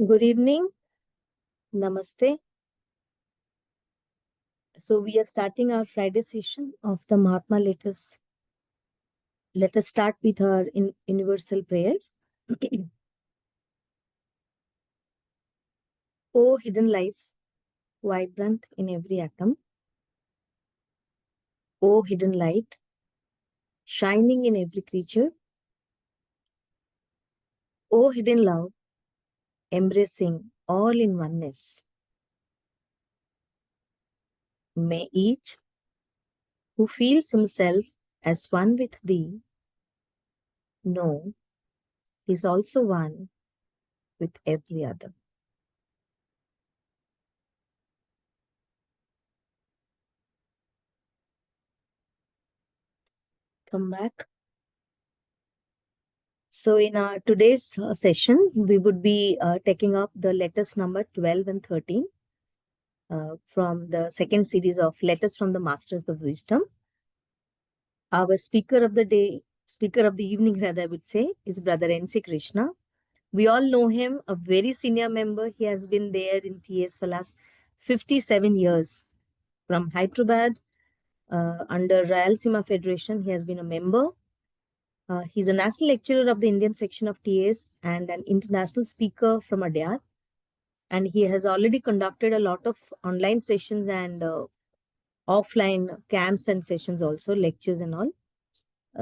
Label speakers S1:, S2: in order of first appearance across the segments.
S1: Good evening. Namaste. So we are starting our Friday session of the Mahatma Letters. Let us start with our universal prayer. O hidden life, vibrant in every atom. O hidden light, shining in every creature. O hidden love, embracing all in oneness. May each who feels himself as one with thee know he is also one with every other. Come back. So in our today's session, we would be taking up the letters number 12 and 13 from the second series of Letters from the Masters of Wisdom. Our speaker of the evening rather, I would say, is Brother C Krishna. We all know him, a very senior member. He has been there in TS for last 57 years. From Hyderabad, under Rayalaseema Federation, he has been a member. He's a national lecturer of the Indian section of TAS and an international speaker from Adyar. And he has already conducted a lot of online sessions and offline camps and sessions also, lectures and all.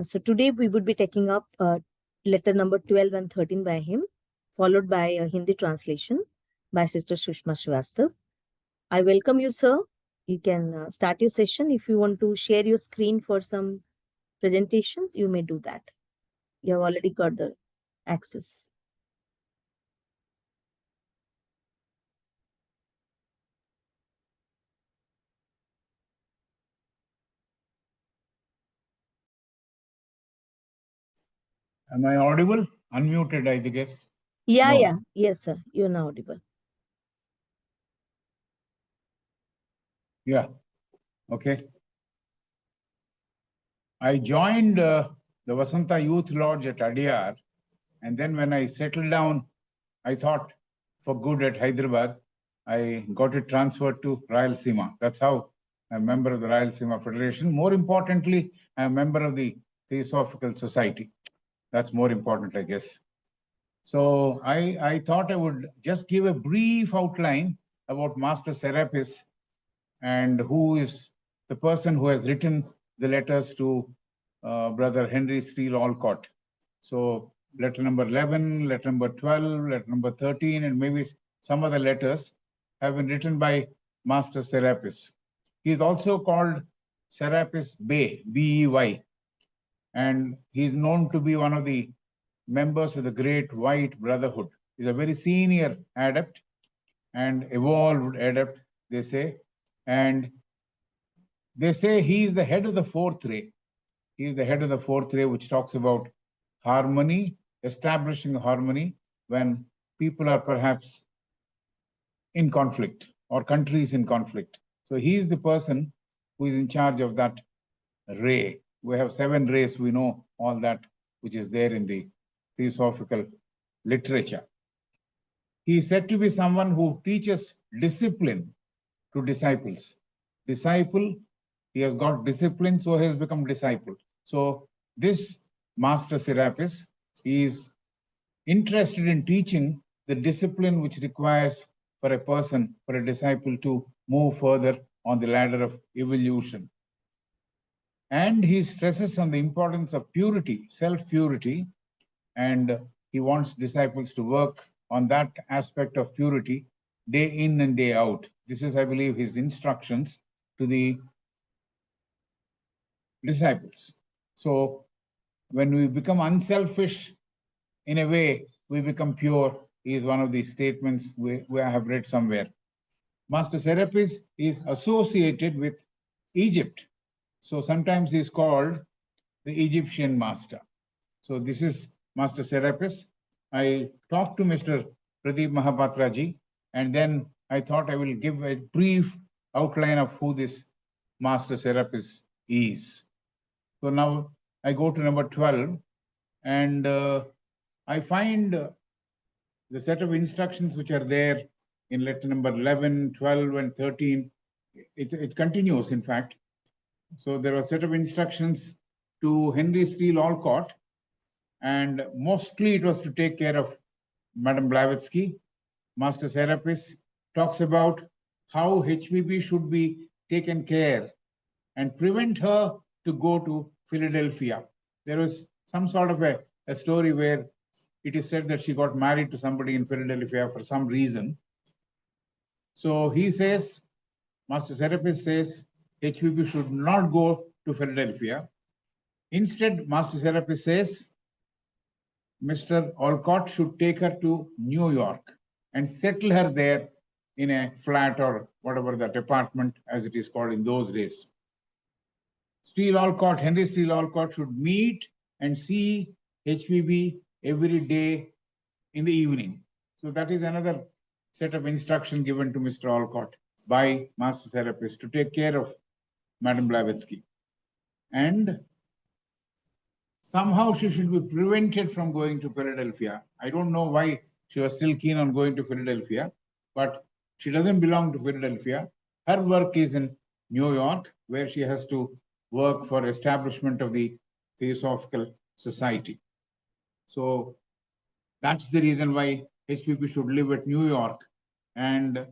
S1: So today we would be taking up letter number 12 and 13 by him, followed by a Hindi translation by Sister Sushma Srivastav. I welcome you, sir. You can start your session. If you want to share your screen for some presentations, you may do that. You have already got the access.
S2: Am I audible? Unmuted, I guess.
S1: Yeah,
S2: No.
S1: yeah. Yes, sir. You're now audible.
S2: Yeah. Okay. I joined the Vasanta Youth Lodge at Adyar, and then when I settled down, I thought for good at Hyderabad, I got it transferred to Rayalaseema. That's how I'm a member of the Rayalaseema Federation. More importantly, I'm a member of the Theosophical Society. That's more important, I guess. So I thought I would just give a brief outline about Master Serapis and who is the person who has written the letters to Brother Henry Steele Alcott. So letter number 11, letter number 12, letter number 13, and maybe some other letters have been written by Master Serapis. He is also called Serapis Bey, B-E-Y, and he is known to be one of the members of the Great White Brotherhood. He's a very senior adept and evolved adept, they say, and they say he is the head of the fourth ray. He is the head of the fourth ray, which talks about harmony, establishing harmony when people are perhaps in conflict or countries in conflict. So he is the person who is in charge of that ray. We have 7 rays, we know all that, which is there in the theosophical literature. He is said to be someone who teaches discipline to disciples. Disciple, he has got discipline, so he has become disciple. So this Master Serapis is interested in teaching the discipline which requires for a person, for a disciple to move further on the ladder of evolution. And he stresses on the importance of purity, self-purity, and he wants disciples to work on that aspect of purity day in and day out. This is, I believe, his instructions to the disciples. So when we become unselfish, in a way, we become pure, is one of the statements we have read somewhere. Master Serapis is associated with Egypt. So sometimes he's called the Egyptian master. So this is Master Serapis. I talked to Mr. Pradeep Mahapatraji, and then I thought I will give a brief outline of who this Master Serapis is. So now I go to number 12, and I find the set of instructions which are there in letter number 11, 12, and 13, it continues, in fact. So there are a set of instructions to Henry Steele Olcott, and mostly it was to take care of Madame Blavatsky. Master Serapis talks about how HPB should be taken care and prevent her to go to Philadelphia. There was some sort of a story where it is said that she got married to somebody in Philadelphia for some reason. So he says, Master Serapis says, HPB should not go to Philadelphia. Instead, Master Serapis says, Mr. Olcott should take her to New York and settle her there in a flat or whatever that apartment as it is called in those days. Steele Olcott, Henry Steele Olcott should meet and see HPB every day in the evening. So that is another set of instruction given to Mr. Olcott by Master Serapis to take care of Madame Blavatsky. And somehow she should be prevented from going to Philadelphia. I don't know why she was still keen on going to Philadelphia, but she doesn't belong to Philadelphia. Her work is in New York, where she has to work for establishment of the Theosophical Society. So that's the reason why HPP should live at New York and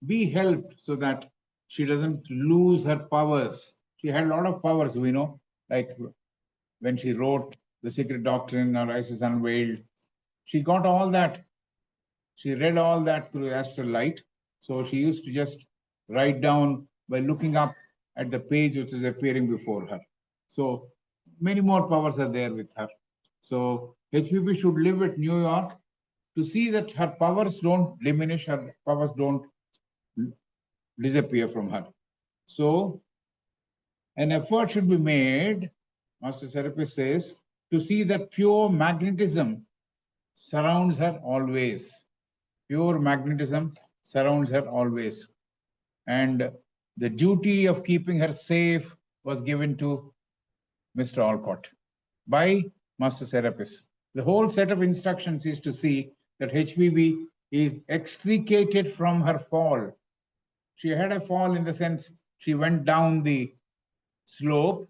S2: be helped so that she doesn't lose her powers. She had a lot of powers, we know, like when she wrote The Secret Doctrine or Isis Unveiled. She got all that. She read all that through astral light. So she used to just write down by looking up at the page which is appearing before her. So many more powers are there with her. So HPP should live at New York to see that her powers don't diminish, her powers don't disappear from her. So an effort should be made, Master Serapis says, to see that pure magnetism surrounds her always. Pure magnetism surrounds her always. And the duty of keeping her safe was given to Mr. Olcott by Master Serapis. The whole set of instructions is to see that HPV is extricated from her fall. She had a fall in the sense she went down the slope.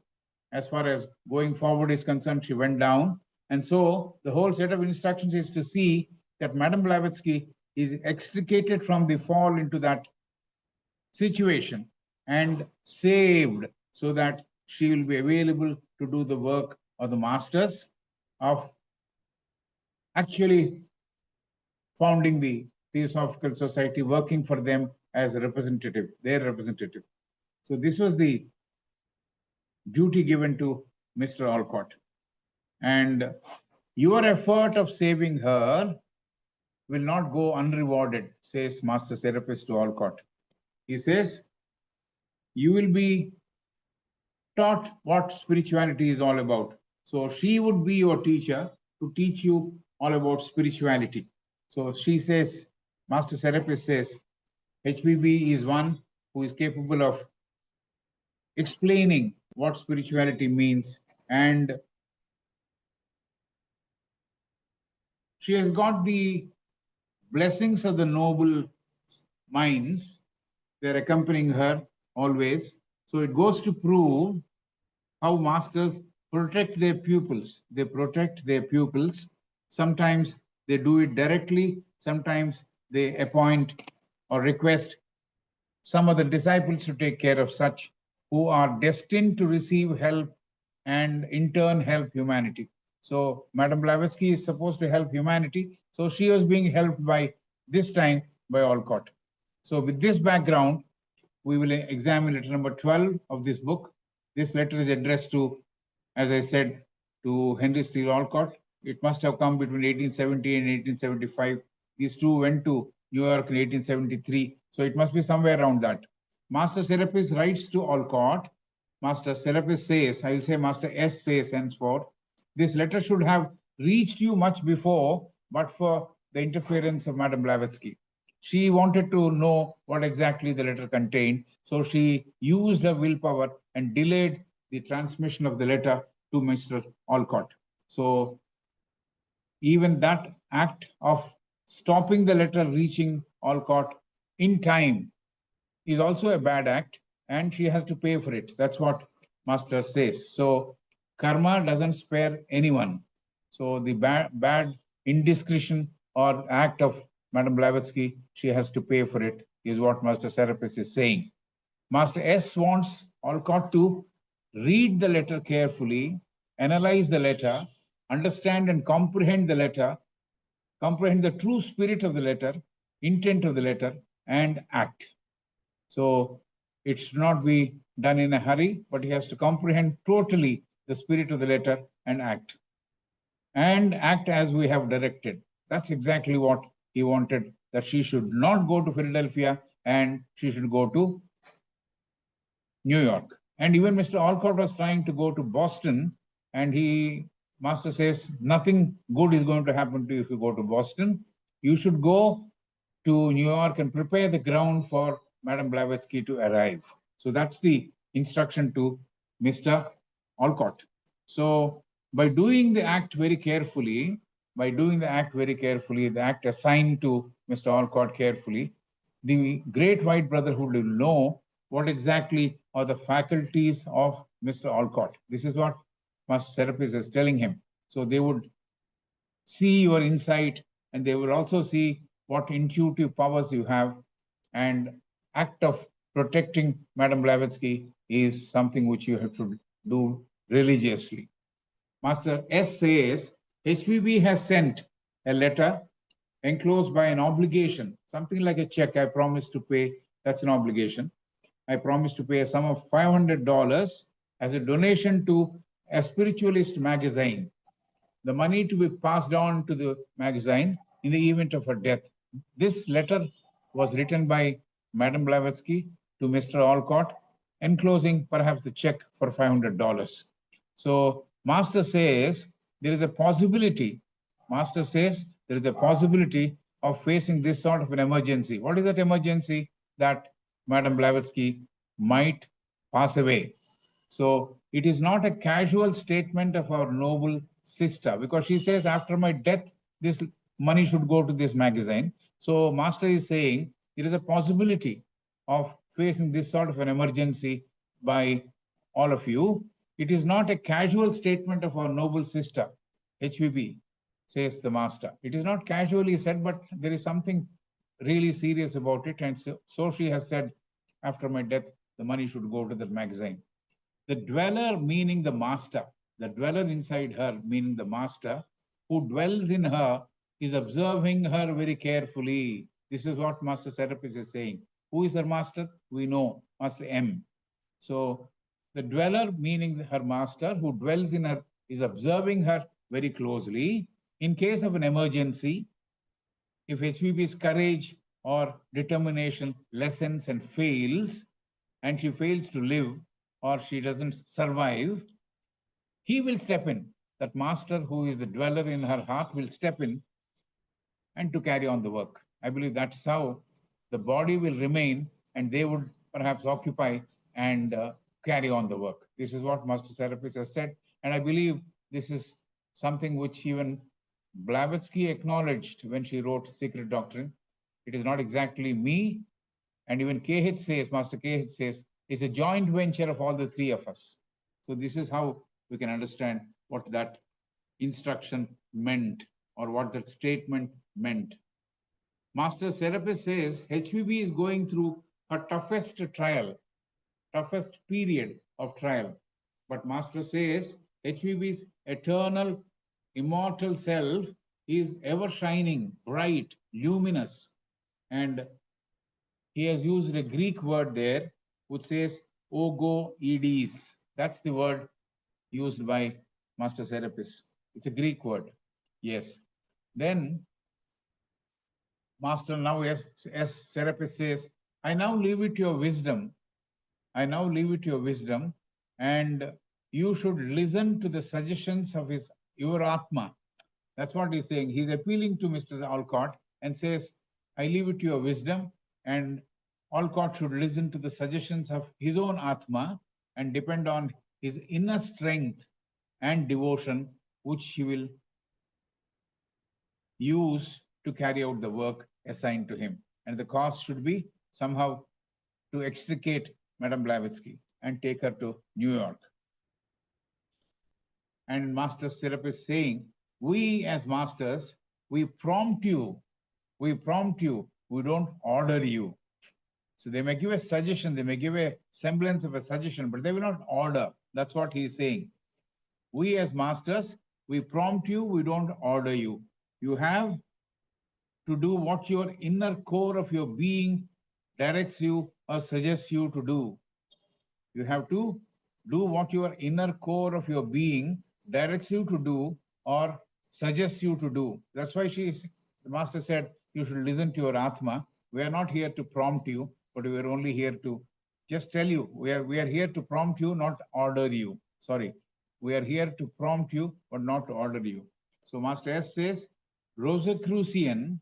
S2: As far as going forward is concerned, she went down. And so the whole set of instructions is to see that Madame Blavatsky is extricated from the fall into that situation and saved so that she will be available to do the work of the masters of actually founding the Theosophical Society, working for them as a representative, their representative. So this was the duty given to Mr. Olcott. And your effort of saving her will not go unrewarded, says Master Serapis to Olcott. He says, you will be taught what spirituality is all about. So she would be your teacher to teach you all about spirituality. So she says, Master Serapis says, HPB is one who is capable of explaining what spirituality means, and she has got the blessings of the noble minds. They're accompanying her always. So it goes to prove how masters protect their pupils. They protect their pupils. Sometimes they do it directly. Sometimes they appoint or request some of the disciples to take care of such who are destined to receive help and in turn help humanity. So Madame Blavatsky is supposed to help humanity. So she was being helped by, this time, by Olcott. So with this background, we will examine letter number 12 of this book. This letter is addressed to, as I said, to Henry Steele Olcott. It must have come between 1870 and 1875. These two went to New York in 1873. So it must be somewhere around that. Master Serapis writes to Olcott. Master Serapis says, I will say Master S says henceforth, this letter should have reached you much before, but for the interference of Madame Blavatsky. She wanted to know what exactly the letter contained. So she used her willpower and delayed the transmission of the letter to Mr. Olcott. So even that act of stopping the letter reaching Alcott in time is also a bad act, and she has to pay for it. That's what Master says. So karma doesn't spare anyone. So the bad indiscretion or act of Madam Blavatsky, she has to pay for it, is what Master Serapis is saying. Master S wants Alcott to read the letter carefully, analyze the letter, understand and comprehend the letter, comprehend the true spirit of the letter, intent of the letter, and act. So it should not be done in a hurry, but he has to comprehend totally the spirit of the letter and act. And act as we have directed. That's exactly what he wanted, that she should not go to Philadelphia and she should go to New York. And even Mr. Alcott was trying to go to Boston, and Master says, nothing good is going to happen to you if you go to Boston. You should go to New York and prepare the ground for Madam Blavatsky to arrive. So that's the instruction to Mr. Alcott. So by doing the act very carefully, the act assigned to Mr. Alcott carefully, the Great White Brotherhood will know what exactly are the faculties of Mr. Alcott. This is what Master Serapis is telling him. So they would see your insight, and they will also see what intuitive powers you have. And act of protecting Madam Blavatsky is something which you have to do religiously. Master S says, HPB has sent a letter enclosed by an obligation, something like a check. I promise to pay. That's an obligation. I promise to pay a sum of $500 as a donation to a spiritualist magazine. The money to be passed on to the magazine in the event of her death. This letter was written by Madam Blavatsky to Mr. Alcott, enclosing perhaps the check for $500. So Master says there is a possibility. Master says there is a possibility of facing this sort of an emergency. What is that emergency? That Madam Blavatsky might pass away. So it is not a casual statement of our noble sister, because she says, after my death, this money should go to this magazine. So Master is saying there is a possibility of facing this sort of an emergency by all of you. It is not a casual statement of our noble sister, HBB, says the Master. It is not casually said, but there is something really serious about it. And so she has said, after my death, the money should go to that magazine. The dweller, meaning the master, the dweller inside her, meaning the master, who dwells in her, is observing her very carefully. This is what Master Serapis is saying. Who is her master? We know, Master M. So the dweller, meaning her master, who dwells in her, is observing her very closely. In case of an emergency, if HBB's courage or determination lessens and fails, and she fails to live, or she doesn't survive, he will step in. That master who is the dweller in her heart will step in and to carry on the work. I believe that's how the body will remain, and they would perhaps occupy and carry on the work. This is what Master Serapis has said, and I believe this is something which even Blavatsky acknowledged when she wrote Secret Doctrine. It is not exactly me, and even KH says, Master KH says, it's a joint venture of all the three of us. So this is how we can understand what that instruction meant, or what that statement meant. Master Serapis says HPB is going through her toughest trial, toughest period of trial. But Master says HPB's eternal, immortal self is ever shining, bright, luminous. And he has used a Greek word there, which says ogo edis. That's the word used by Master Serapis. It's a Greek word. Yes. Then Master now, as Serapis says, I now leave it to your wisdom. I now leave it to your wisdom, and you should listen to the suggestions of your Atma. That's what he's saying. He's appealing to Mr. Alcott and says, I leave it to your wisdom, and Alcott should listen to the suggestions of his own Atma and depend on his inner strength and devotion, which he will use to carry out the work assigned to him. And the cost should be somehow to extricate Madame Blavatsky and take her to New York. And Master Sirap is saying, we as masters, we prompt you, we don't order you. So they may give a suggestion, they may give a semblance of a suggestion, but they will not order. That's what he is saying. We as masters, we prompt you, we don't order you. You have to do what your inner core of your being directs you or suggests you to do. You have to do what your inner core of your being directs you to do or suggests you to do. That's why the master said, you should listen to your Atma. We are not here to prompt you, but we are only here to just tell you. We are here to prompt you, not order you. Sorry. We are here to prompt you, but not to order you. So Master S says, Rosicrucian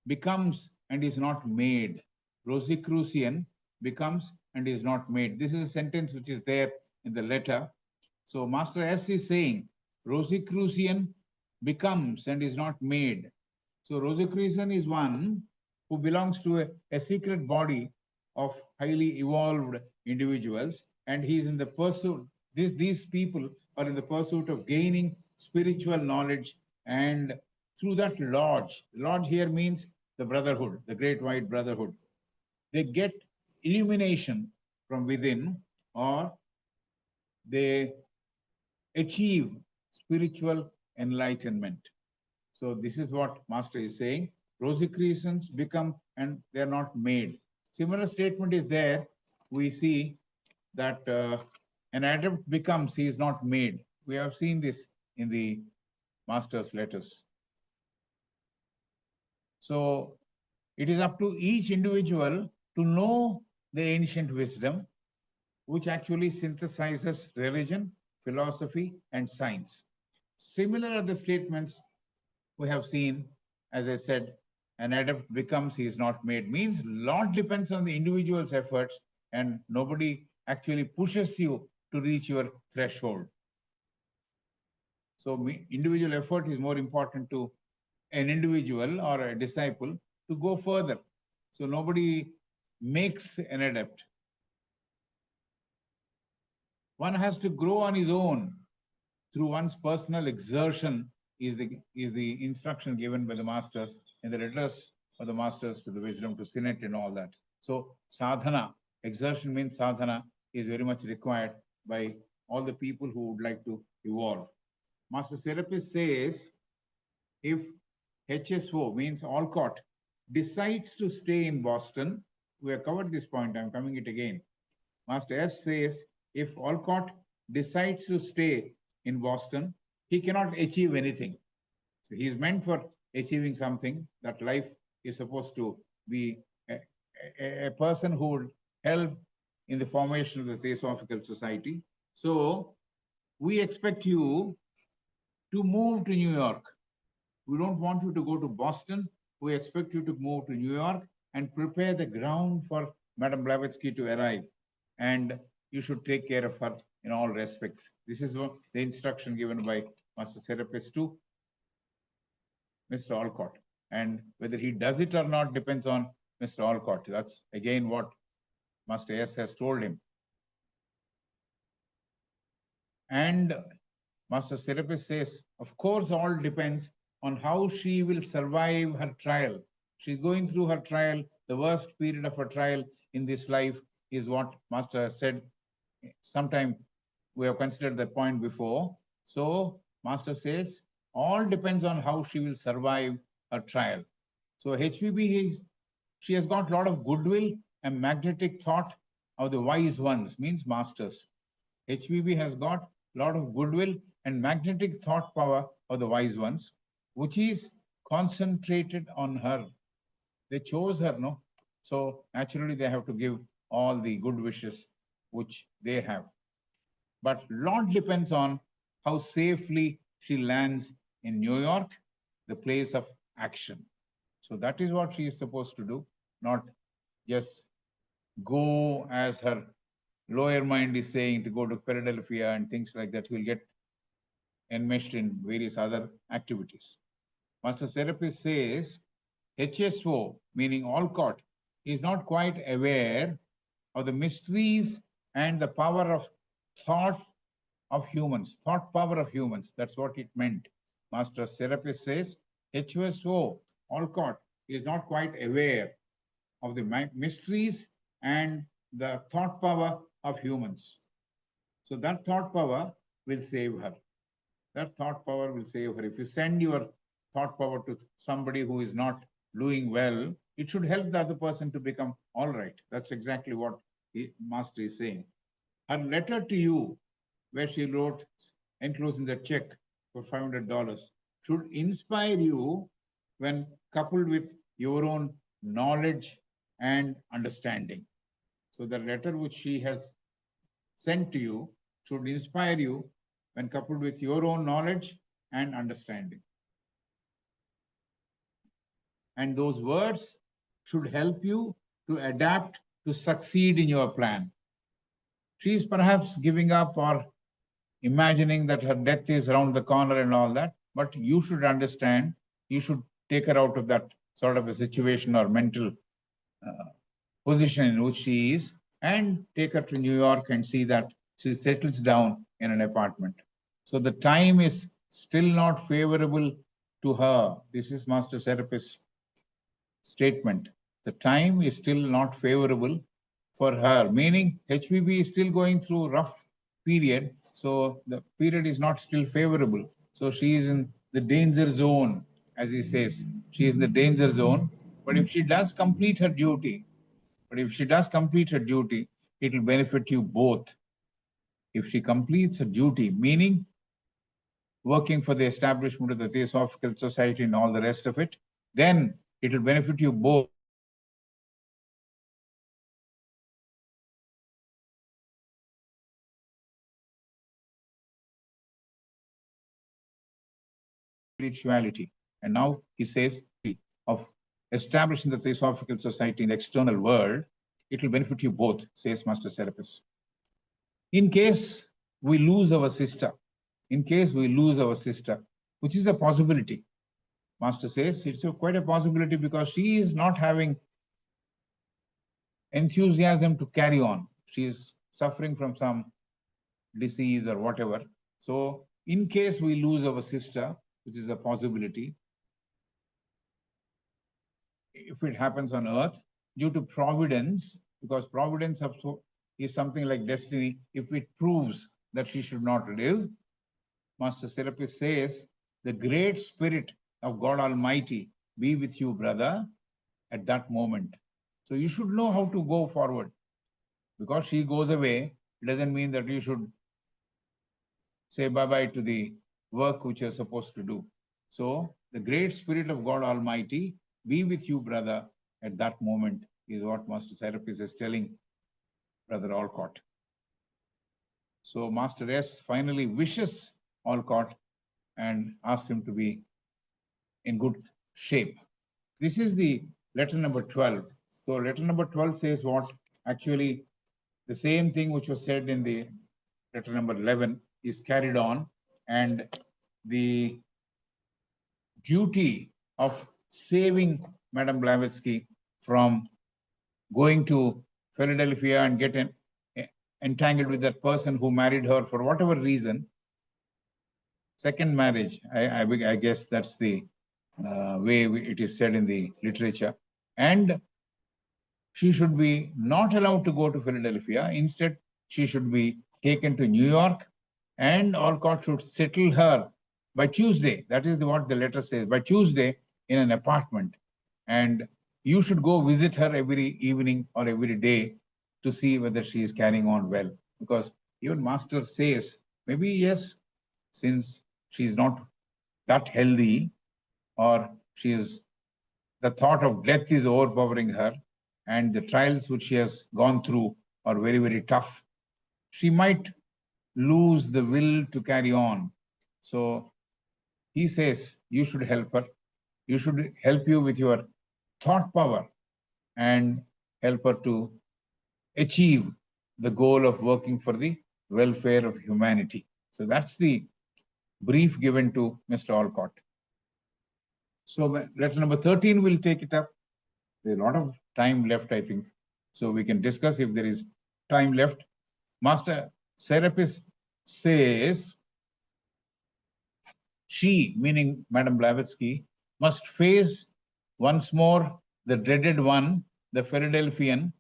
S2: becomes and is not made. Rosicrucian becomes and is not made. This is a sentence which is there in the letter. So Master S is saying Rosicrucian becomes and is not made. So Rosicrucian is one who belongs to a secret body of highly evolved individuals, and he is in the pursuit. These people are in the pursuit of gaining spiritual knowledge, and through that lodge here means the brotherhood, the great white brotherhood. They get illumination from within, or they achieve spiritual enlightenment. So this is what Master is saying. Rosicrucians become and they are not made. Similar statement is there. We see that an adept becomes, he is not made. We have seen this in the Master's letters. So it is up to each individual to know the ancient wisdom, which actually synthesizes religion, philosophy, and science. Similar are the statements we have seen. As I said, an adept becomes, he is not made, means lot depends on the individual's efforts, and nobody actually pushes you to reach your threshold. So individual effort is more important to an individual or a disciple to go further. So nobody makes an adept. One has to grow on his own through one's personal exertion is the instruction given by the masters in the letters of the masters to the wisdom, to Synod and all that. So sadhana, exertion means sadhana, is very much required by all the people who would like to evolve. Master Serapis says, if HSO means Alcott decides to stay in Boston, we have covered this point, I'm coming it again. Master S says, if Alcott decides to stay in Boston, he cannot achieve anything. So he is meant for achieving something. That life is supposed to be a person who would help in the formation of the Theosophical Society. So we expect you to move to New York. We don't want you to go to Boston. We expect you to move to New York and prepare the ground for Madame Blavatsky to arrive. And you should take care of her in all respects. This is the instruction given by Master Serapis to Mr. Alcott. And whether he does it or not depends on Mr. Alcott. That's again what Master S has told him. And Master Serapis says, of course, all depends on how she will survive her trial. She's going through her trial. The worst period of her trial in this life is what Master has said. Sometime we have considered that point before. So Master says, all depends on how she will survive her trial. So HPB, she has got a lot of goodwill and magnetic thought of the wise ones, means masters. HPB has got a lot of goodwill and magnetic thought power of the wise ones, which is concentrated on her. They chose her, no? So naturally they have to give all the good wishes which they have. But lot depends on how safely she lands in New York, the place of action. So that is what she is supposed to do, not just go as her lower mind is saying to go to Philadelphia and things like that. Will get enmeshed in various other activities. Master Serapis says, HSO, meaning Alcott, is not quite aware of the mysteries and the power of thought of humans, thought power of humans. That's what it meant. Master Serapis says HSO, Alcott, is not quite aware of the mysteries and the thought power of humans. So that thought power will save her. That thought power will save her. If you send your thought power to somebody who is not doing well, it should help the other person to become all right. That's exactly what the master is saying. Her letter to you, where she wrote enclosing the check for $500, should inspire you when coupled with your own knowledge and understanding. So the letter which she has sent to you should inspire you when coupled with your own knowledge and understanding. And those words should help you to adapt to succeed in your plan. She is perhaps giving up or imagining that her death is around the corner and all that, but you should understand, you should take her out of that sort of a situation or mental position in which she is and take her to New York and see that she settles down in an apartment. So the time is still not favorable to her. This is Master Serapis' statement. The time is still not favorable for her, meaning HPB is still going through a rough period. So the period is not still favorable. So she is in the danger zone, as he says. She is in the danger zone. But if she does complete her duty, it will benefit you both. If she completes her duty, meaning working for the establishment of the Theosophical Society and all the rest of it, then it will benefit you both. Spirituality. And now he says of establishing the Theosophical Society in the external world, it will benefit you both, says Master Serapis. In case we lose our sister, which is a possibility, Master says it's quite a possibility because she is not having enthusiasm to carry on. She is suffering from some disease or whatever. So in case we lose our sister, which is a possibility, if it happens on earth, due to providence, because providence is something like destiny, if it proves that she should not live, Master Serapis says, the great spirit of God Almighty be with you, brother, at that moment. So you should know how to go forward. Because she goes away, it doesn't mean that you should say bye-bye to the work which you're supposed to do. So the great spirit of God Almighty be with you, brother, at that moment, is what Master Serapis is telling Brother Alcott. So Master S finally wishes Alcott and asks him to be in good shape. This is the letter number 12. So letter number 12 says what? Actually, the same thing which was said in the letter number 11 is carried on, and the duty of saving Madame Blavatsky from going to Philadelphia and get entangled with that person who married her for whatever reason. Second marriage, I guess that's the way it is said in the literature. And she should be not allowed to go to Philadelphia. Instead, she should be taken to New York, and Alcott should settle her by Tuesday. That is what the letter says, by Tuesday in an apartment. And you should go visit her every evening or every day to see whether she is carrying on well. Because even Master says, maybe yes, since she is not that healthy, or she is, the thought of death is overpowering her, and the trials which she has gone through are very, very tough. She might lose the will to carry on. So he says, you should help her. You should help you with your thought power and help her to achieve the goal of working for the welfare of humanity. So that's the brief given to Mr. Alcott. So letter number 13 will take it up. There's a lot of time left, I think. So we can discuss if there is time left. Master Serapis says, she, meaning Madame Blavatsky, must face once more the dreaded one, the Philadelphian,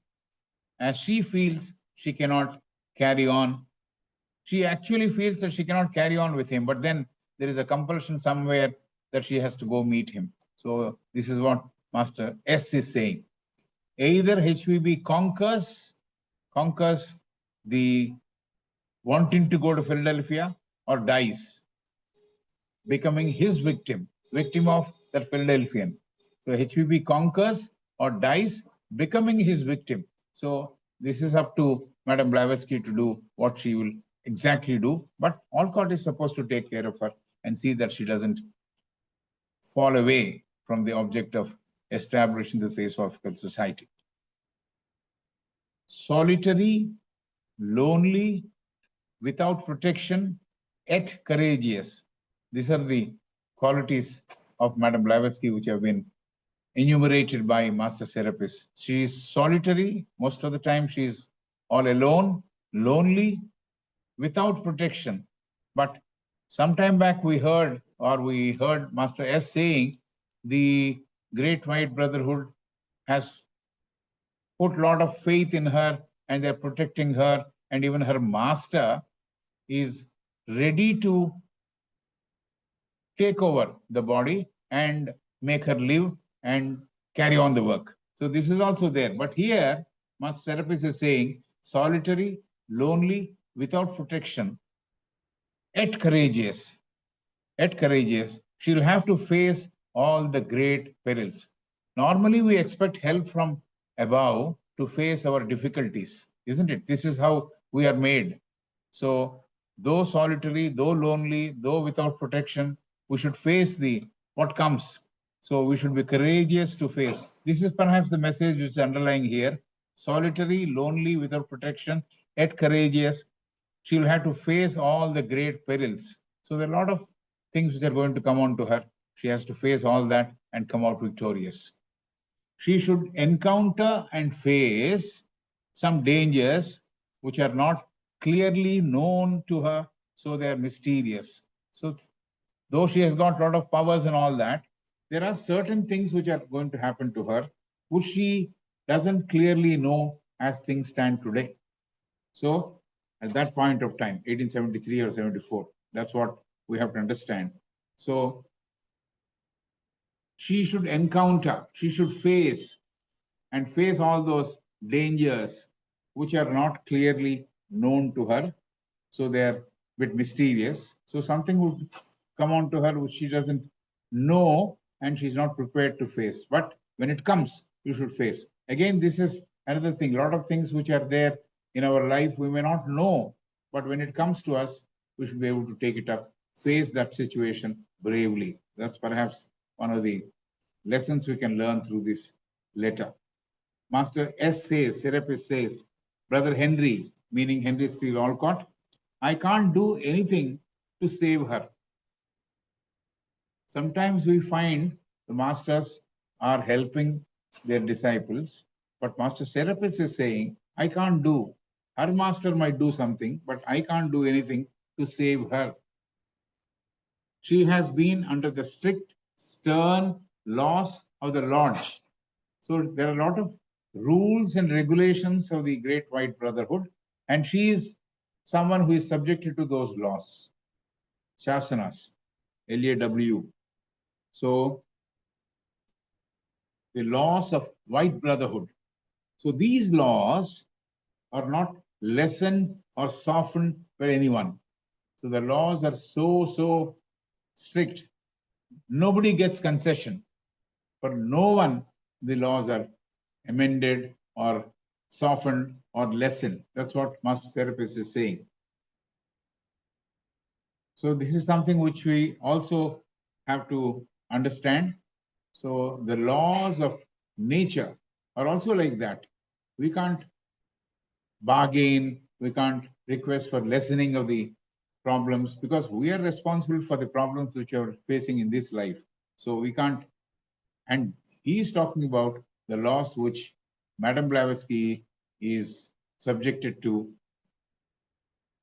S2: as she feels she cannot carry on. She actually feels that she cannot carry on with him, but then there is a compulsion somewhere that she has to go meet him. So this is what Master S is saying. Either HVB conquers the wanting to go to Philadelphia, or dies, becoming his victim of that Philadelphian. So HVB conquers or dies, becoming his victim. So this is up to Madame Blavatsky to do what she will exactly do. But Alcott is supposed to take care of her and see that she doesn't fall away from the object of establishing the Theosophical Society. Solitary, lonely, without protection, yet courageous. These are the qualities of Madame Blavatsky which have been enumerated by Master Serapis. She is solitary, most of the time she is all alone, lonely, without protection. But some time back we heard Master S saying the Great White Brotherhood has put a lot of faith in her and they're protecting her, and even her master is ready to take over the body and make her live and carry on the work. So this is also there. But here, Master Serapis is saying solitary, lonely, without protection, yet courageous. Yet courageous, she'll have to face all the great perils. Normally, we expect help from above to face our difficulties, isn't it? This is how we are made. So, though solitary, though lonely, though without protection, we should face the what comes. So we should be courageous to face. This is perhaps the message which is underlying here. Solitary, lonely, without protection, yet courageous. She will have to face all the great perils. So there are a lot of things which are going to come on to her. She has to face all that and come out victorious. She should encounter and face some dangers which are not clearly known to her, so they are mysterious. So though she has got a lot of powers and all that, there are certain things which are going to happen to her which she doesn't clearly know as things stand today. So at that point of time, 1873 or 74, that's what we have to understand. So she should encounter, she should face all those dangers which are not clearly known to her. So they are a bit mysterious. So something would come on to her which she doesn't know and she's not prepared to face. But when it comes, you should face. Again, this is another thing. A lot of things which are there in our life we may not know, but when it comes to us, we should be able to take it up, face that situation bravely. That's perhaps one of the lessons we can learn through this letter. Master S says, Serapis says, Brother Henry, meaning Henry Steele Alcott, I can't do anything to save her. Sometimes we find the masters are helping their disciples, but Master Serapis is saying, I can't do. Her master might do something, but I can't do anything to save her. She has been under the strict, stern laws of the lodge. So there are a lot of rules and regulations of the Great White Brotherhood, and she is someone who is subjected to those laws, shasanas, LAW. So the laws of White Brotherhood. So these laws are not lessened or softened by anyone. So the laws are so strict. Nobody gets concession. For no one, the laws are amended or softened or lessened. That's what Master Serapis is saying. So this is something which we also have to understand. So the laws of nature are also like that. We can't bargain, we can't request for lessening of the problems because we are responsible for the problems which are facing in this life. So we can't And he is talking about the laws which Madame Blavatsky is subjected to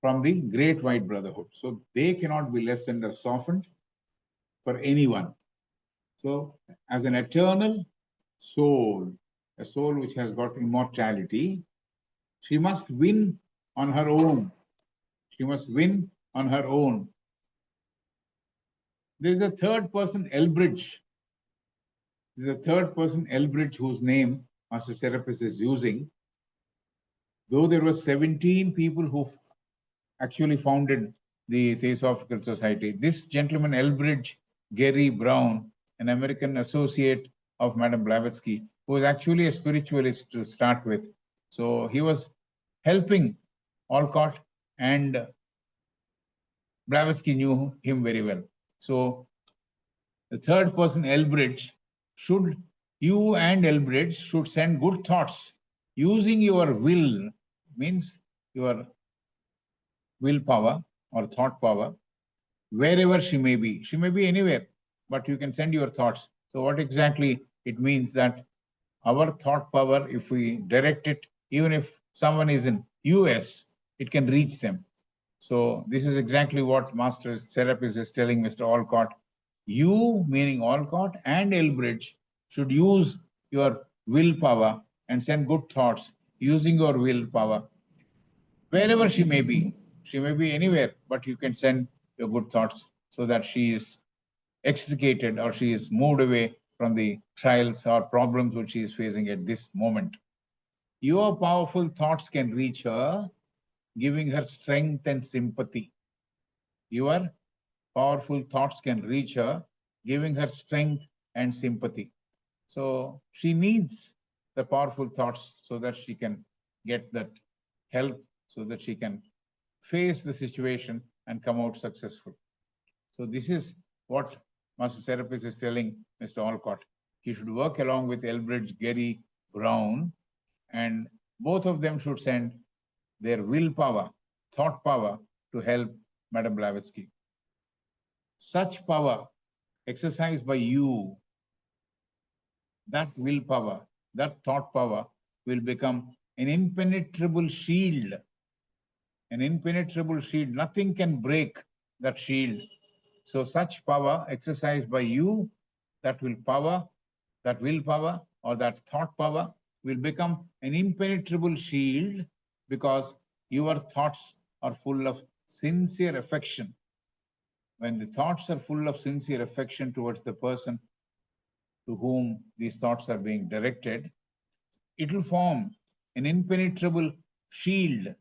S2: from the Great White Brotherhood. So they cannot be lessened or softened for anyone. So as an eternal soul, a soul which has got immortality, she must win on her own. She must win on her own. There is a third person, Elbridge. There is a third person, Elbridge, whose name Master Serapis is using. Though there were 17 people who actually founded the Theosophical Society, this gentleman, Elbridge Gary Brown, an American associate of Madame Blavatsky, who was actually a spiritualist to start with. So he was helping Alcott, and Blavatsky knew him very well. So the third person, Elbridge, should you and Elbridge should send good thoughts using your will, means your willpower or thought power, wherever she may be. She may be anywhere, but you can send your thoughts. So what exactly it means that our thought power, if we direct it, even if someone is in US, it can reach them. So this is exactly what Master Serapis is telling Mr. Alcott. You, meaning Alcott and Elbridge, should use your willpower and send good thoughts using your willpower, wherever she may be. She may be anywhere, but you can send your good thoughts so that she is extricated or she is moved away from the trials or problems which she is facing at this moment. Your powerful thoughts can reach her, giving her strength and sympathy. Your powerful thoughts can reach her, giving her strength and sympathy. So she needs the powerful thoughts so that she can get that help, so that she can face the situation and come out successful. So this is what Master Serapis is telling Mr. Alcott. He should work along with Elbridge Gary Brown, and both of them should send their willpower, thought power to help Madame Blavatsky. Such power exercised by you, that willpower, that thought power will become an impenetrable shield. An impenetrable shield. Nothing can break that shield. So such power exercised by you, that willpower or that thought power will become an impenetrable shield, because your thoughts are full of sincere affection. When the thoughts are full of sincere affection towards the person to whom these thoughts are being directed, it will form an impenetrable shield,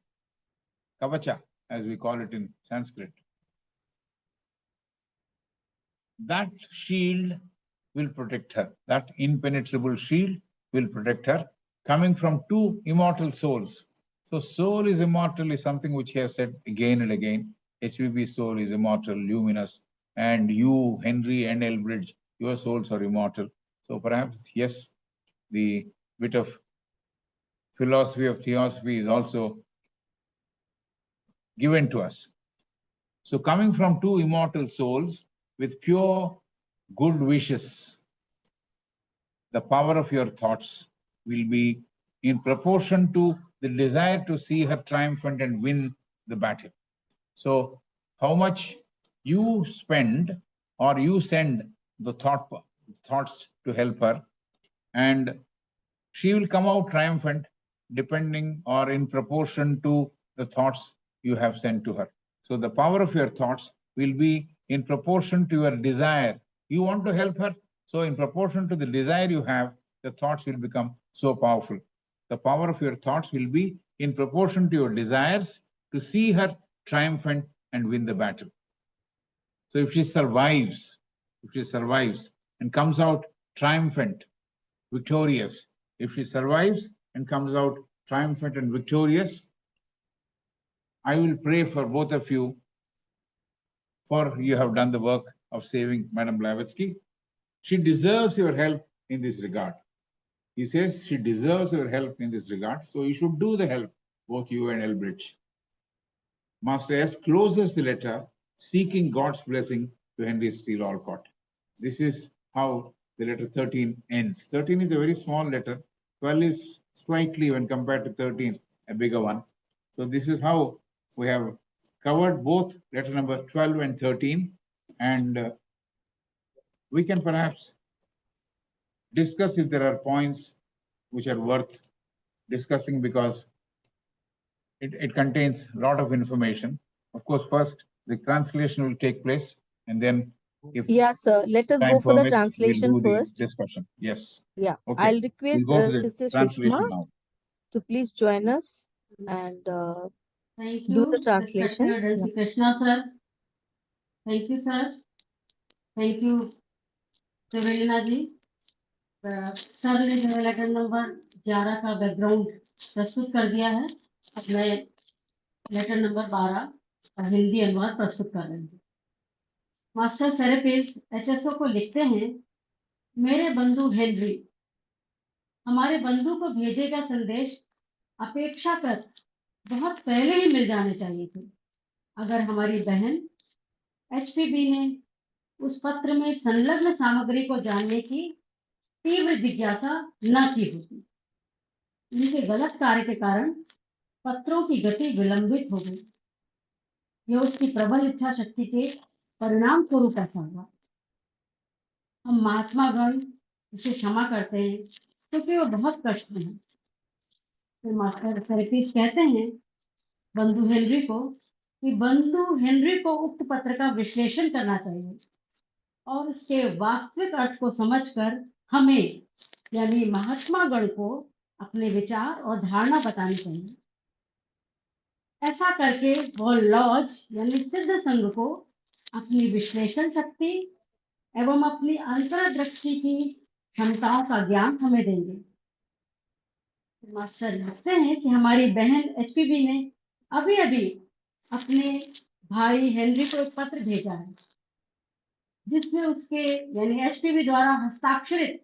S2: kavacha, as we call it in Sanskrit. That shield will protect her. That impenetrable shield will protect her, coming from two immortal souls. So soul is immortal is something which he has said again and again. HVB soul is immortal, luminous, and you, Henry and Elbridge, your souls are immortal. So perhaps, yes, the bit of philosophy of theosophy is also given to us. So coming from two immortal souls with pure good wishes, the power of your thoughts will be in proportion to the desire to see her triumphant and win the battle. So how much you spend or you send the thoughts to help her, and she will come out triumphant depending or in proportion to the thoughts you have sent to her. So the power of your thoughts will be in proportion to your desire. You want to help her, so in proportion to the desire you have, the thoughts will become so powerful. The power of your thoughts will be in proportion to your desires to see her triumphant and win the battle. So if she survives and comes out triumphant, victorious, if she survives and comes out triumphant and victorious, I will pray for both of you, for you have done the work of saving Madame Blavatsky. She deserves your help in this regard. He says she deserves your help in this regard, so you should do the help, both you and Elbridge. Master S closes the letter seeking God's blessing to Henry Steele Alcott. This is how the letter 13 ends. 13 is a very small letter. 12 is slightly, when compared to 13, a bigger one. So this is how we have covered both letter number 12 and 13. And we can perhaps discuss if there are points which are worth discussing, because it contains a lot of information. Of course, first the translation will take place, and then if
S1: Yeah, sir. Let us go
S2: time
S1: for the
S2: permits, we'll
S1: translation
S2: do the
S1: first.
S2: discussion. Yes.
S1: Yeah,
S2: Okay.
S1: I'll
S2: We'll
S1: request
S2: go to the
S1: Sister Sushma
S2: translation now.
S1: to please join us and
S3: Thank
S1: do the
S3: you,
S1: translation.
S3: respected C Krishna sir. Thank you, sir. Thank you, Severina ji. Sir ने जो letter number 11 का background प्रस्तुत कर दिया है. अब मैं letter number 12 का हिंदी अनुवाद प्रस्तुत कर रही हूँ. मास्टर सेरेपिस एचएसओ को लिखते हैं, मेरे बंधु हेनरी, हमारे बंधु को भेजे गया संदेश अपेक्षाकृत बहुत पहले ही मिल जाने चाहिए थे. अगर हमारी बहन एचपीबी ने उस पत्र में संलग्न सामग्री को जानने की तीव्र जिज्ञासा न की होती. उनके गलत कार्य के कारण पत्रों की गति विलंबित हो गई. यह उसकी प्रबल इच्छा शक्ति के परिणाम स्वरूप ऐसा हुआ. हम महात्मा गण उसे क्षमा करते हैं क्योंकि वो बहुत कष्ट में है. फिर मास्टर सेरेपिस कहते हैं बंधु हेनरी को कि बंधु हेनरी को उक्त पत्र का विश्लेषण करना चाहिए और उसके वास्तविक अर्थ को समझकर हमें यानी महात्मा गण को अपने विचार और धारणा बतानी चाहिए. ऐसा करके वो लॉज यानी सिद्ध संघ को अपनी विश्लेषण शक्ति एवं अपनी अंतर्दृष्टि की क्षमताओं का ज्ञान हमें देंगे. मास्टर लिखते हैं कि हमारी बहन एचपीबी ने अभी अभी अपने भाई हेनरी को एक पत्र भेजा है जिसमें उसके यानी एचपीबी द्वारा हस्ताक्षरित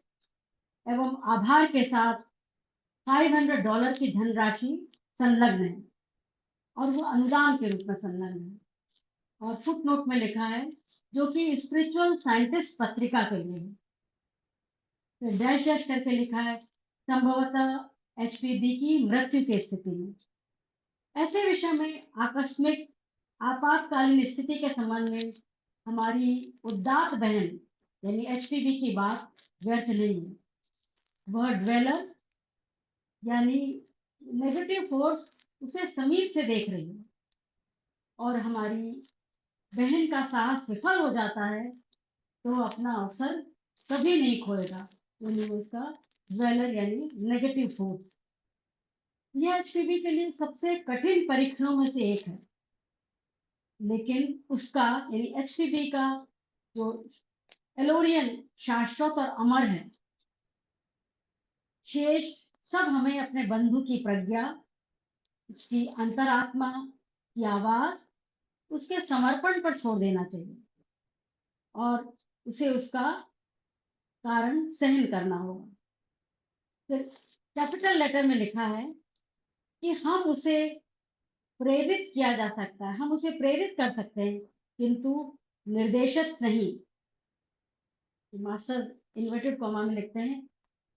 S3: एवं आभार के साथ $500 की धनराशि संलग्न है और वो अनुदान के रूप में संलग्न है. और फुट नोट में लिखा है जो कि स्पिरिचुअल साइंटिस्ट पत्रिका के लिए है. तो डैश डैश करके लिखा है संभवतः एचपीबी की मृत्यु की स्थिति में. ऐसे विषय में आकस्मिक आपातकालीन स्थिति के संबंध में हमारी उदात्त बहन यानी एचपीबी की बात व्यर्थ नहीं है. वह ड्वेलर यानी नेगेटिव फोर्स उसे समीप से देख रही है और हमारी बहन का साहस विफल हो जाता है तो अपना अवसर कभी नहीं खोएगा. यानी उसका ड्वेलर यानी नेगेटिव फोर्स. यह एचपीबी के लिए सबसे कठिन परीक्षणों में से एक है, लेकिन उसका यानी एचपीबी का जो एलोरियन शाश्वत और अमर है. शेष सब हमें अपने बंधु की प्रज्ञा, उसकी अंतरात्मा की आवाज, उसके समर्पण पर छोड़ देना चाहिए और उसे उसका कारण सहन करना होगा. फिर कैपिटल लेटर में लिखा है कि हम उसे प्रेरित किया जा सकता है, हम उसे प्रेरित कर सकते हैं किंतु निर्देशित नहीं. मास्टर इन्वर्टेड कॉमा में लिखते हैं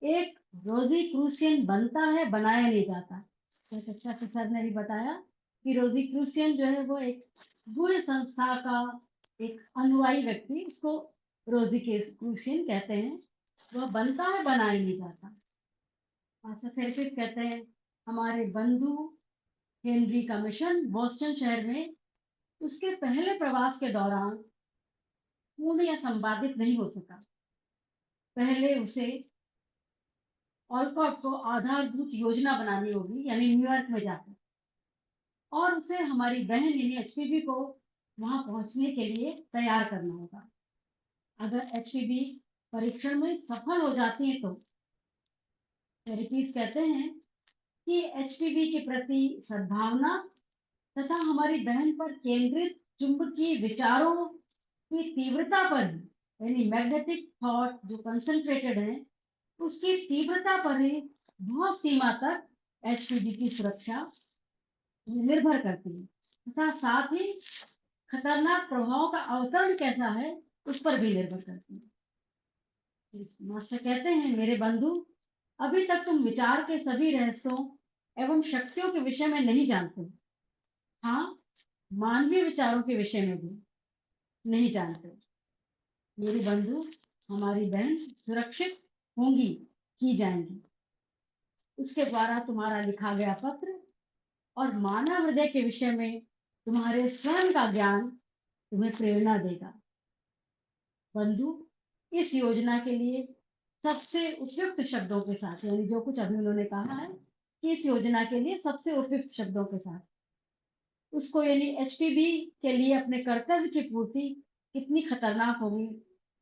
S3: एक रोजी क्रूसियन बनता है, बनाया नहीं जाता. जैसे अच्छा सर ने भी बताया कि रोजी क्रूसियन जो है वो एक बुरे संस्था का एक अनुयायी व्यक्ति, उसको रोजी क्रूसियन कहते हैं. वह बनता है, बनाया नहीं जाता. मास्टर सेल्फिस कहते हैं हमारे बंधु हेनरी का मिशन बोस्टन शहर में उसके पहले प्रवास के दौरान पूर्ण या संपादित नहीं हो सका. पहले उसे ऑलकॉट को आधारभूत योजना बनानी होगी यानी न्यूयॉर्क में जाकर, और उसे हमारी बहन यानी एचपीबी को वहां पहुंचने के लिए तैयार करना होगा. अगर एचपीबी परीक्षण में सफल हो जाती है तो थेरेपीज कहते हैं कि एचपीबी के प्रति सद्भावना तथा हमारी बहन पर केंद्रित चुंबकीय विचारों की तीव्रता पर यानी मैग्नेटिक थॉट जो कंसंट्रेटेड है उसकी तीव्रता पर ही बहुत सीमा तक एचपीबी की सुरक्षा निर्भर करती है तथा साथ ही खतरनाक प्रभाव का अवतरण कैसा है उस पर भी निर्भर करती है. मास्टर कहते हैं, मेरे बंधु, अभी तक तुम विचार के सभी रहस्यों एवं शक्तियों के विषय में नहीं जानते। हाँ, मानवीय विचारों के विषय में भी नहीं जानते। मेरे बंधु, हमारी बहन सुरक्षित होंगी, की जाएंगी। उसके द्वारा तुम्हारा लिखा गया पत्र और मानव हृदय के विषय में तुम्हारे स्वयं का ज्ञान तुम्हें प्रेरणा देगा। बंधु, इस योजना के लिए सबसे उपयुक्त शब्दों के साथ, यानी जो कुछ अभी उन्होंने कहा है कि इस योजना के लिए सबसे उपयुक्त शब्दों के साथ उसको, यानी एचपीबी के लिए अपने कर्तव्य की पूर्ति कितनी खतरनाक होगी,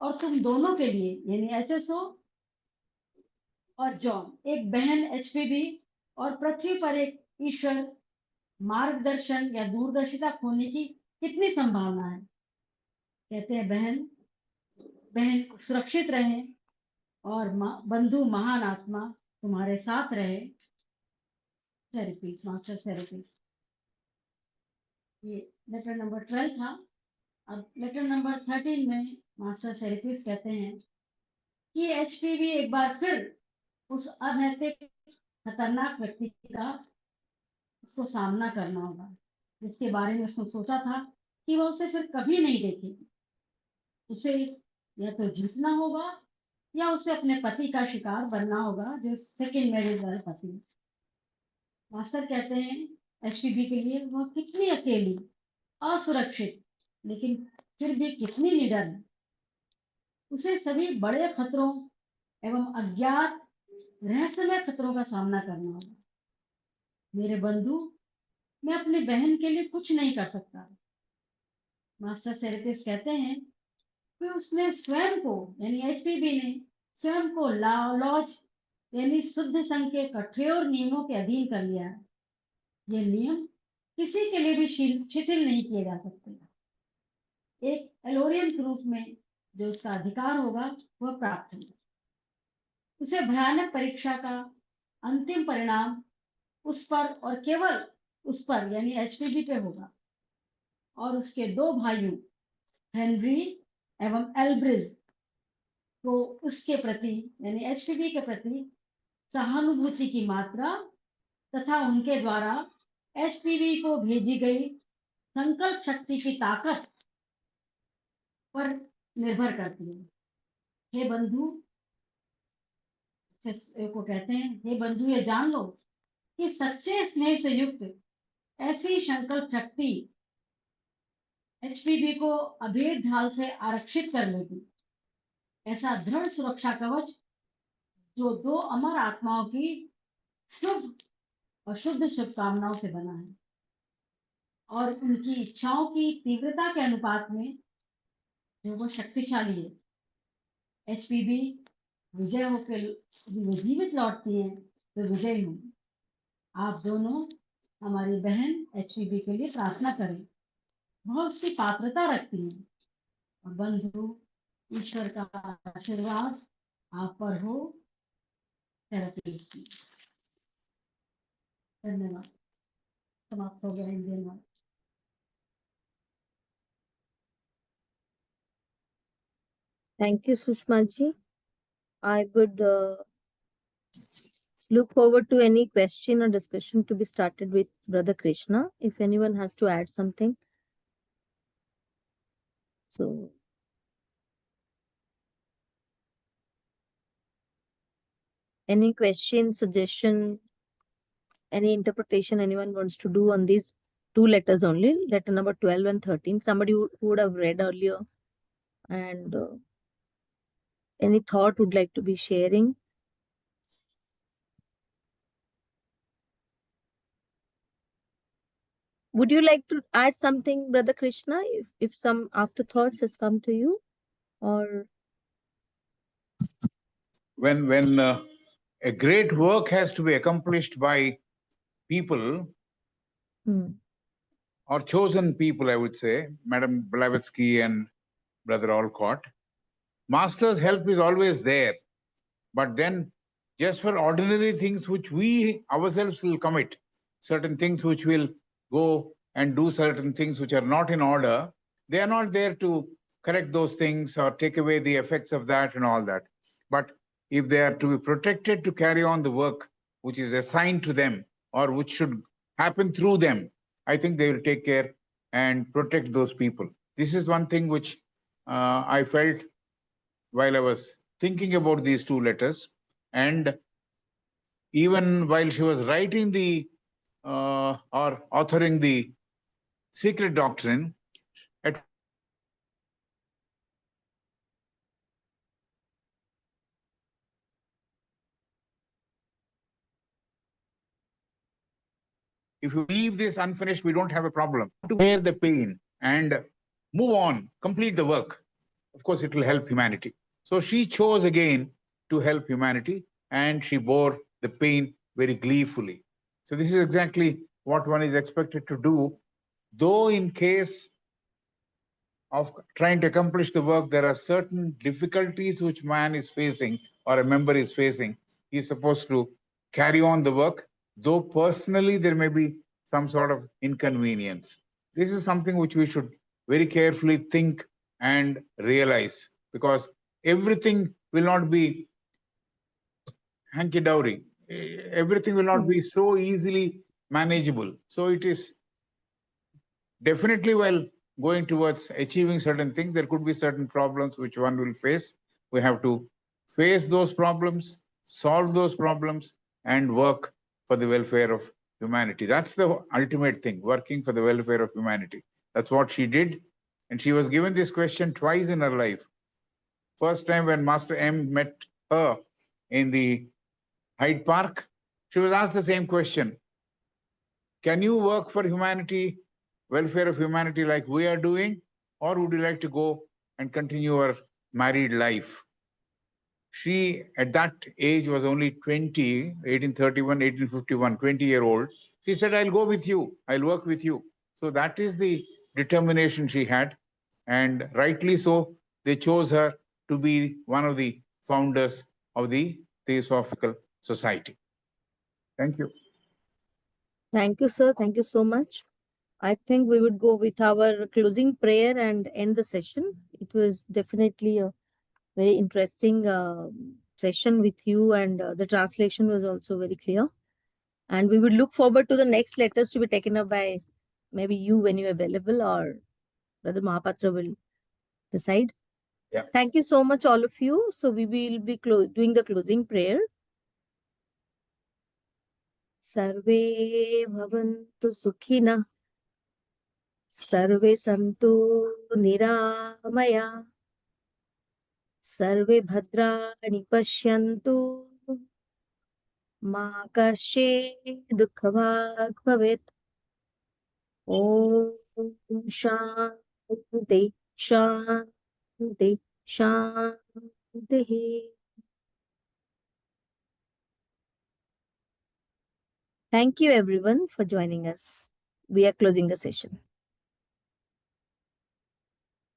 S3: और तुम दोनों के लिए, यानी एचएसओ और जॉन, एक बहन एचपीबी और पृथ्वी पर एक ईश्वर, मार्गदर्शन या दूरदर्शिता खोने की कितनी संभावना है। कहते हैं, बहन बहन सुरक्षित रहे और बंधु महान आत्मा तुम्हारे साथ रहे। Therapies, master therapies. ये लेटर नंबर 12 था। अब लेटर नंबर 13 में मास्टर थेरेपीज कहते हैं कि एचपीवी एक बार फिर उस अनैतिक खतरनाक व्यक्ति का उसको सामना करना होगा, जिसके बारे में उसने सोचा था कि वह उसे फिर कभी नहीं देखेगी। उसे या तो जीतना होगा या उसे अपने पति का शिकार बनना होगा, जो सेकेंड मैरिज वाला पति। मास्टर कहते हैं, एचपीबी के लिए वह कितनी अकेली, असुरक्षित, लेकिन फिर भी कितनी निडर है। उसे सभी बड़े खतरों एवं अज्ञात रहस्यमय खतरों का सामना करना होगा। मेरे बंधु, मैं अपनी बहन के लिए कुछ नहीं कर सकता। मास्टर सेरेपिस कहते हैं कि उसने स्वयं को, यानी एचपीबी ने स्वयं को लॉज, यानी शुद्ध संघ के कठोर नियमों के अधीन कर लिया है। ये नियम किसी के लिए भी शिथिल नहीं किए जा सकते। एक एलोरियम के रूप में जो उसका अधिकार होगा वह प्राप्त होगा। उसे भयानक परीक्षा का अंतिम परिणाम उस पर और केवल उस पर, यानी एचपीबी पे होगा, और उसके दो भाइयों हेनरी एवं एल्ब्रिज को उसके प्रति, यानी एचपीबी के प्रति सहानुभूति की मात्रा तथा उनके द्वारा एचपीबी को भेजी गई संकल्प शक्ति की ताकत पर निर्भर करती है। हे बंधु, को कहते हैं, हे बंधु, ये जान लो कि सच्चे स्नेह से युक्त ऐसी संकल्प शक्ति एचपीबी को अभेद ढाल से आरक्षित कर लेगी। ऐसा दृढ़ सुरक्षा कवच जो दो अमर आत्माओं की शुभ और शुद्ध शुभकामनाओं से बना है और उनकी इच्छाओं की तीव्रता के अनुपात में जो वो शक्तिशाली है। एचपीबी विजय होकर जीवित लौटती है तो विजय हूँ। आप दोनों हमारी बहन एचपीबी के लिए प्रार्थना करें, वह उसकी पात्रता रखती है। और बंधु, ईश्वर का आशीर्वाद आप पर हो। थेरेपीज की धन्यवाद। समाप्त हो गया इंडियन वाला।
S1: Thank you, Sushma ji. I would look forward to any question or discussion to be started with Brother Krishna, if anyone has to add something. So, any question, suggestion, any interpretation anyone wants to do on these two letters only, letter number 12 and 13, somebody who would have read earlier, and any thought would like to be sharing? Would you like to add something, Brother Krishna, if some afterthoughts has come to you? Or
S2: when a great work has to be accomplished by people or chosen people, I would say, Madam Blavatsky and Brother Olcott, Master's help is always there. But then just for ordinary things which we ourselves will commit, certain things which will go and do certain things which are not in order, they are not there to correct those things or take away the effects of that and all that. But if they are to be protected to carry on the work which is assigned to them or which should happen through them, I think they will take care and protect those people. This is one thing which I felt while I was thinking about these two letters. And even while she was writing the or authoring the secret doctrine, at if you leave this unfinished, we don't have a problem. To bear the pain and move on, complete the work. Of course, it will help humanity. So she chose again to help humanity, and she bore the pain very gleefully. So this is exactly what one is expected to do, though in case of trying to accomplish the work, there are certain difficulties which man is facing or a member is facing. He is supposed to carry on the work, though personally there may be some sort of inconvenience. This is something which we should very carefully think and realize, because everything will not be hanky-dory. Everything will not be so easily manageable. So it is definitely, while going towards achieving certain things, there could be certain problems which one will face. We have to face those problems, solve those problems, and work for the welfare of humanity. That's the ultimate thing, working for the welfare of humanity. That's what she did. And she was given this question twice in her life. First time when Master M met her in the Hyde Park, she was asked the same question. Can you work for humanity, welfare of humanity like we are doing, or would you like to go and continue your married life? She, at that age, was only 20, 1831, 1851, 20-year-old. She said, I'll go with you. I'll work with you. So that is the determination she had. And rightly so, they chose her to be one of the founders of the Theosophical Society. Thank you.
S1: Thank you, sir. Thank you so much. I think we would go with our closing prayer and end the session. It was definitely a very interesting session with you, and the translation was also very clear. And we would look forward to the next letters to be taken up by maybe you when you're available, or Brother Mahapatra will decide.
S2: Yeah.
S1: Thank you so much, all of you. So we will be doing the closing prayer. Sarve bhavantu sukhina. Sarve santu niramaya. Sarve bhadrani pashyantu. Ma kashyid dukhavag bhavet. Om Shanti Shanti Shanti. Thank you everyone for joining us. We are closing the session.